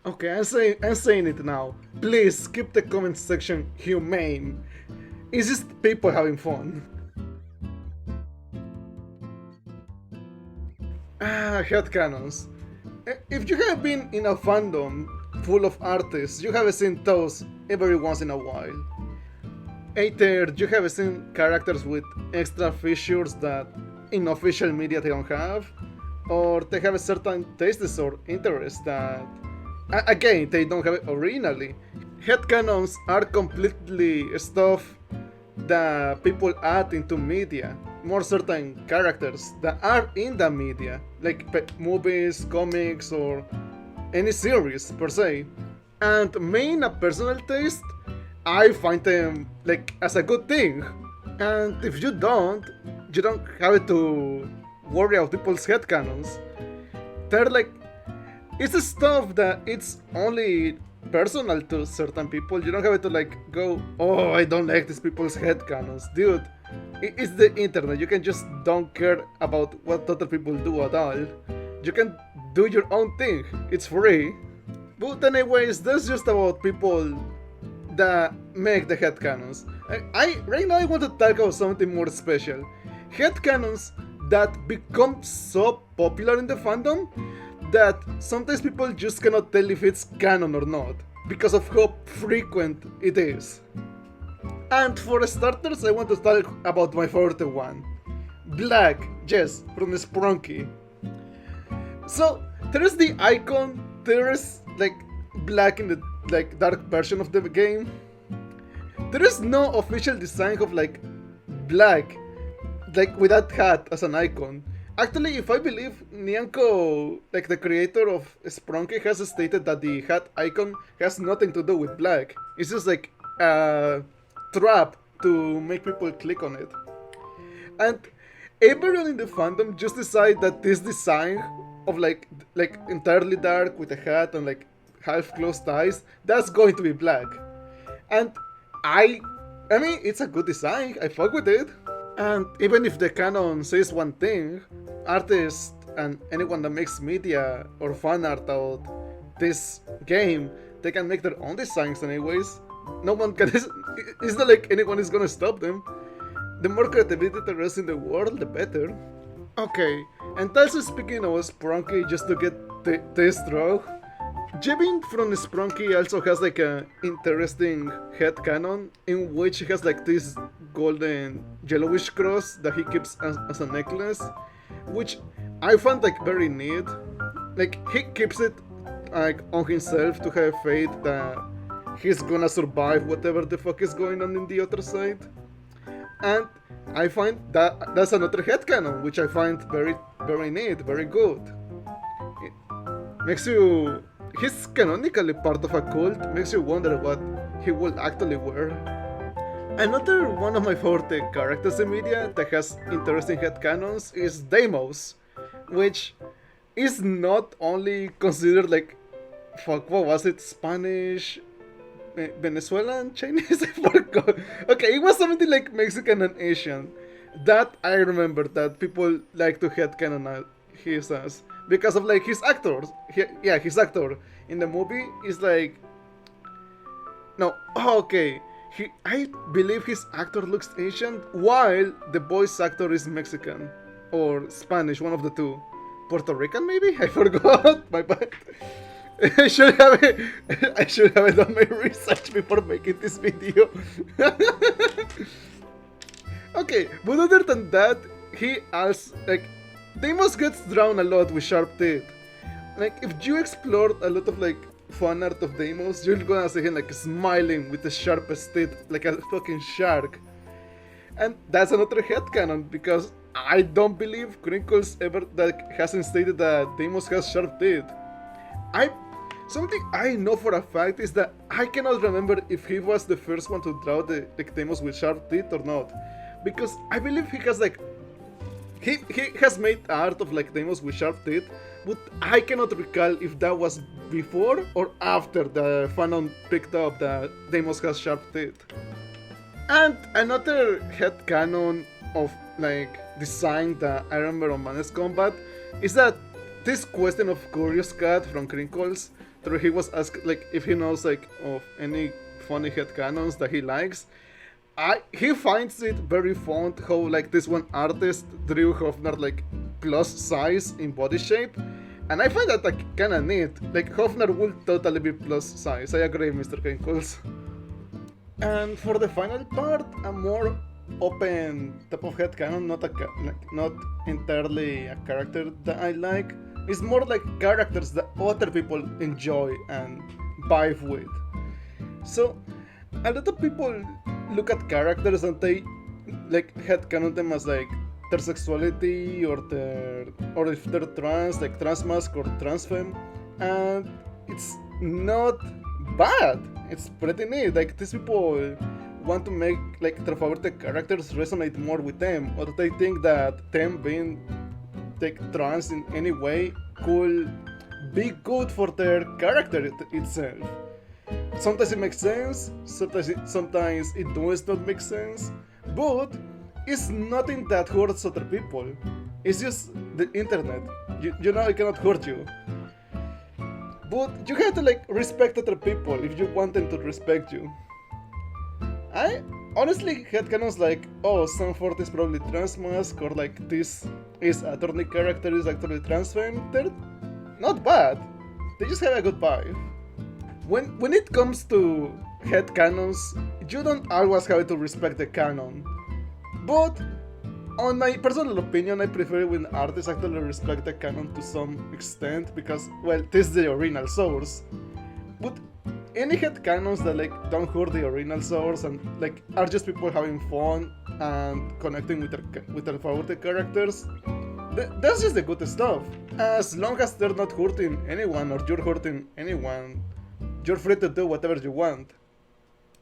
Okay, I'm saying it now. Please keep the comment section humane. It's just people having fun. Ah, headcanons. If you have been in a fandom full of artists, you have seen those every once in a while. Either you have seen characters with extra features that in official media they don't have, or they have certain tastes or interests that, again, they don't have originally. Headcanons are completely stuff that people add into media, more certain characters that are in the media, like movies, comics, or any series per se. And me, in a personal taste, I find them like as a good thing. And if you don't have to worry about people's headcanons. They're like, it's stuff that it's only personal to certain people. You don't have to like go, oh, I don't like these people's headcanons. Dude, it's the internet. You can just don't care about what other people do at all. You can do your own thing. It's free. But anyways, that's just about people that make the headcanons. Right now I want to talk about something more special. Headcanons that become so popular in the fandom that sometimes people just cannot tell if it's canon or not because of how frequent it is. And for starters, I want to talk about my favorite one. Black, yes, from Sprunky. So, there's the icon, there's like black in the like dark version of the game. There is no official design of like black, like with that hat as an icon. Actually, if I believe Nyanko, like the creator of Sprunky, has stated that the hat icon has nothing to do with black. It's just like a trap to make people click on it. And everyone in the fandom just decide that this design of like entirely dark with a hat and like half closed eyes, that's going to be black. And I mean, it's a good design. I fuck with it. And even if the canon says one thing, artists and anyone that makes media or fan art about this game, they can make their own designs anyways. No one can. It's not like anyone is gonna stop them. The more creativity there is in the world, the better. Okay, and also speaking of Sprunky, just to get this through, Jebin from Sprunky also has like a interesting headcanon in which he has like this golden yellowish cross that he keeps as a necklace, which I found like very neat. Like he keeps it like on himself to have faith that he's gonna survive whatever the fuck is going on in the other side. And I find that that's another headcanon, which I find very neat, very good. It makes you he's canonically part of a cult, makes you wonder what he will actually wear. Another one of my favorite characters in media that has interesting headcanons is Deimos, which is not only considered like, fuck, what was it, Spanish, Venezuelan, Chinese, I forgot. Okay, it was something like Mexican and Asian. That I remember that people like to headcanon his as because of like his actors. His actor in the movie is like no. Oh, okay. I believe his actor looks Asian, while the voice actor is Mexican or Spanish, one of the two. Puerto Rican, maybe? I forgot. My bad. I should have done my research before making this video. Okay, but other than that, he also like Deimos gets drawn a lot with sharp teeth. Like if you explore a lot of like fan art of Deimos, you're gonna see him like smiling with the sharpest teeth, like a fucking shark. And that's another headcanon because I don't believe Crinkles ever like hasn't stated that Deimos has sharp teeth. Something I know for a fact is that I cannot remember if he was the first one to draw the like Deimos with sharp teeth or not. Because I believe he has like he has made art of like Deimos with sharp teeth, but I cannot recall if that was before or after the fanon picked up that Deimos has sharp teeth. And another headcanon of like design that I remember on Man's Combat is that this question of Curious Cat from Crinkles where he was asked like if he knows like of any funny headcanons that he likes. He finds it very fun how like this one artist drew Hofnar like plus size in body shape, and I find that like kind of neat. Like Hofnar will totally be plus size. I agree, Mr. Kinkles. And for the final part, a more open type of headcanon, not entirely a character that I like. It's more like characters that other people enjoy and vibe with. So a lot of people look at characters and they like headcanon them as like their sexuality or if they're trans, like transmasc or transfemme, and it's not bad. It's pretty neat. Like these people want to make like their favorite characters resonate more with them, or they think that them being like trans in any way could be good for their character itself. Sometimes it makes sense, sometimes it does not make sense, but it's nothing that hurts other people. It's just the internet. You know it cannot hurt you. But you have to like respect other people if you want them to respect you. I honestly headcanons like, oh, Sanford is probably transmasc, or like this is a tourney character is actually transfemme. They're not bad. They just have a good vibe. When it comes to headcanons, you don't always have to respect the canon. But on my personal opinion, I prefer when artists actually respect the canon to some extent because, well, this is the original source. But any headcanons that like don't hurt the original source and like are just people having fun and connecting with their favorite characters, that's just the good stuff. As long as they're not hurting anyone or you're hurting anyone, you're free to do whatever you want.